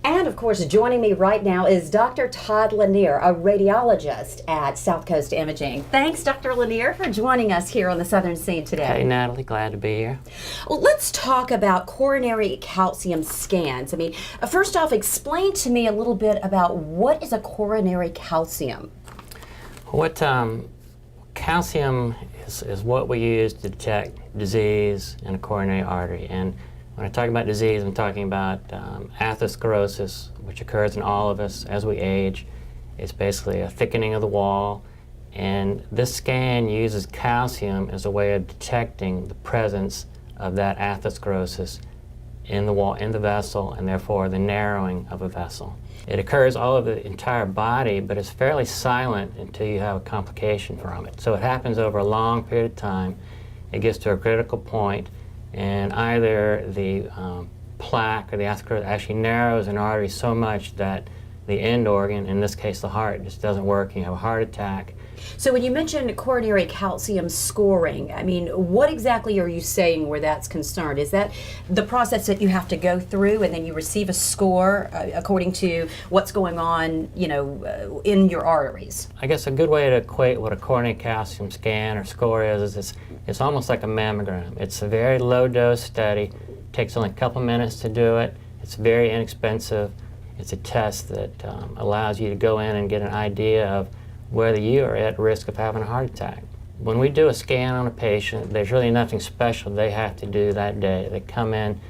And of course, joining me right now is Dr. Todd Lanier, a radiologist at SouthCoast Imaging. Thanks, Dr. Lanier, for joining us here on the Southern Scene today. Hey, Natalie, glad to be here. Well, let's talk about coronary calcium scans. I mean, first off, explain to me a little bit about what is a coronary calcium? What calcium is what we use to detect disease in a coronary artery. And when I talk about disease, I'm talking about atherosclerosis, which occurs in all of us as we age. It's basically a thickening of the wall. And this scan uses calcium as a way of detecting the presence of that atherosclerosis in the wall, in the vessel, and therefore the narrowing of a vessel. It occurs all over the entire body, but it's fairly silent until you have a complication from it. So it happens over a long period of time. It gets to a critical point, and either the plaque or the atherosclerosis actually narrows an artery so much that the end organ, in this case the heart, just doesn't work, and you have a heart attack. So when you mentioned coronary calcium scoring, I mean, what exactly are you saying where that's concerned? Is that the process that you have to go through and then you receive a score according to what's going on, you know, in your arteries? I guess a good way to equate what a coronary calcium scan or score is it's almost like a mammogram. It's a very low dose study. It takes only a couple minutes to do it. It's very inexpensive. It's a test that allows you to go in and get an idea of whether you are at risk of having a heart attack. When we do a scan on a patient, there's really nothing special they have to do that day. They come in,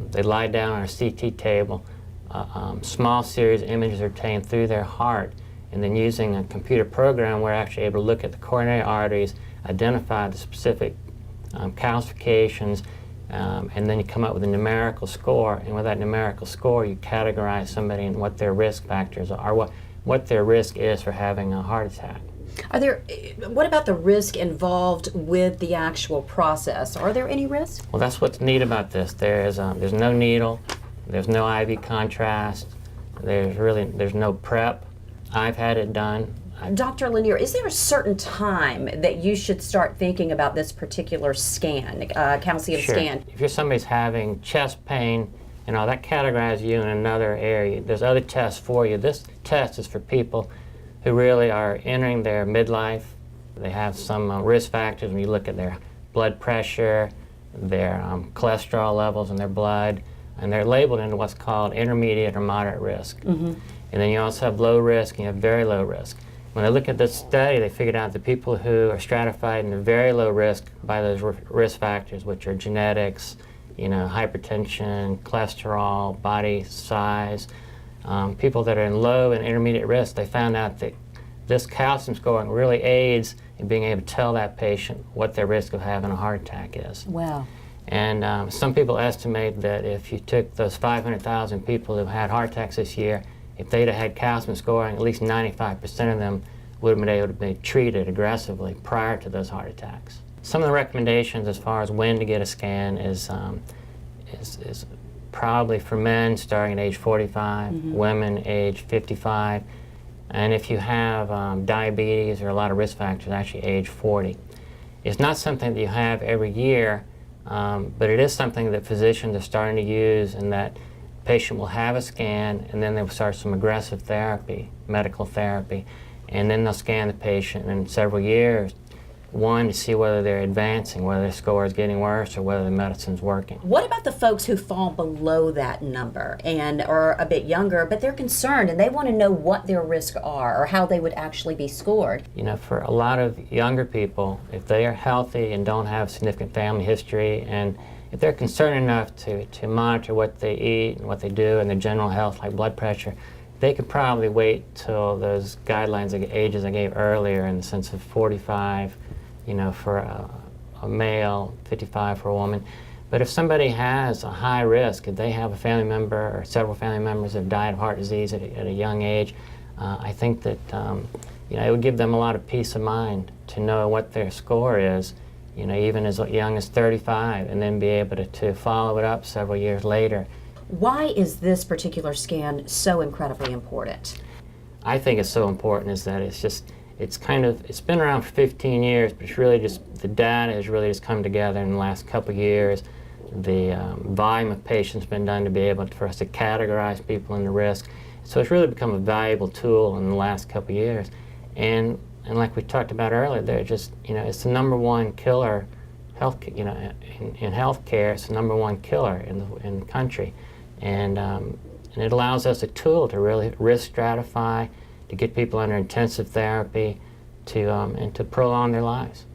they lie down on a CT table, small series of images are taken through their heart, and then using a computer program, we're actually able to look at the coronary arteries, identify the specific calcifications, and then you come up with a numerical score, and with that numerical score you categorize somebody and what their risk factors are, what their risk is for having a heart attack. What about the risk involved with the actual process? Are there any risks? Well, that's what's neat about this. There's no needle, there's no IV contrast, there's no prep. I've had it done. Dr. Lanier, is there a certain time that you should start thinking about this particular scan, calcium Sure. scan? If you're somebody's having chest pain, you know, that categorizes you in another area. There's other tests for you. This test is for people who really are entering their midlife. They have some risk factors when you look at their blood pressure, their cholesterol levels in their blood, and they're labeled into what's called intermediate or moderate risk. Mm-hmm. And then you also have low risk and you have very low risk. When they look at this study, they figured out the people who are stratified into very low risk by those risk factors, which are genetics, you know, hypertension, cholesterol, body size. People that are in low and intermediate risk, they found out that this calcium scoring really aids in being able to tell that patient what their risk of having a heart attack is. Wow. And some people estimate that if you took those 500,000 people who had heart attacks this year, if they'd have had calcium scoring, at least 95% of them would have been able to be treated aggressively prior to those heart attacks. Some of the recommendations as far as when to get a scan is probably for men starting at age 45, mm-hmm. women age 55, and if you have diabetes or a lot of risk factors, actually age 40. It's not something that you have every year, but it is something that physicians are starting to use, and that patient will have a scan and then they'll start some aggressive therapy, medical therapy, and then they'll scan the patient in several years, one, to see whether they're advancing, whether their score is getting worse or whether the medicine's working. What about the folks who fall below that number and are a bit younger, but they're concerned and they want to know what their risks are or how they would actually be scored? You know, for a lot of younger people, if they are healthy and don't have significant family history, and if they're concerned enough to monitor what they eat and what they do and their general health, like blood pressure, they could probably wait till those guidelines, like ages I gave earlier, in the sense of 45, you know, for a male, 55 for a woman. But if somebody has a high risk, if they have a family member or several family members that have died of heart disease at a young age, I think that you know, it would give them a lot of peace of mind to know what their score is, you know, even as young as 35, and then be able to follow it up several years later. Why is this particular scan so incredibly important? I think it's so important is that it's been around for 15 years, but it's really just, the data has really just come together in the last couple of years. the volume of patients been done to be able for us to categorize people into risk. So it's really become a valuable tool in the last couple of years. And like we talked about earlier, they're just, it's the number one killer, in healthcare, it's the number one killer in the country. And it allows us a tool to really risk stratify, to get people under intensive therapy, and to prolong their lives.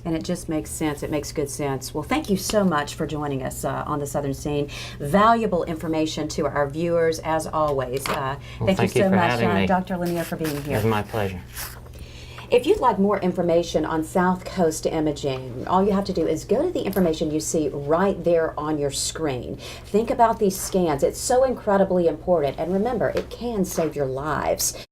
And it just makes sense. It makes good sense. Well, thank you so much for joining us on the Southern Scene. Valuable information to our viewers, as always. Thank you so much, Dr. Lanier, for being here. It was my pleasure. If you'd like more information on SouthCoast imaging, all you have to do is go to the information you see right there on your screen. Think about these scans. It's so incredibly important. And remember, it can save your lives.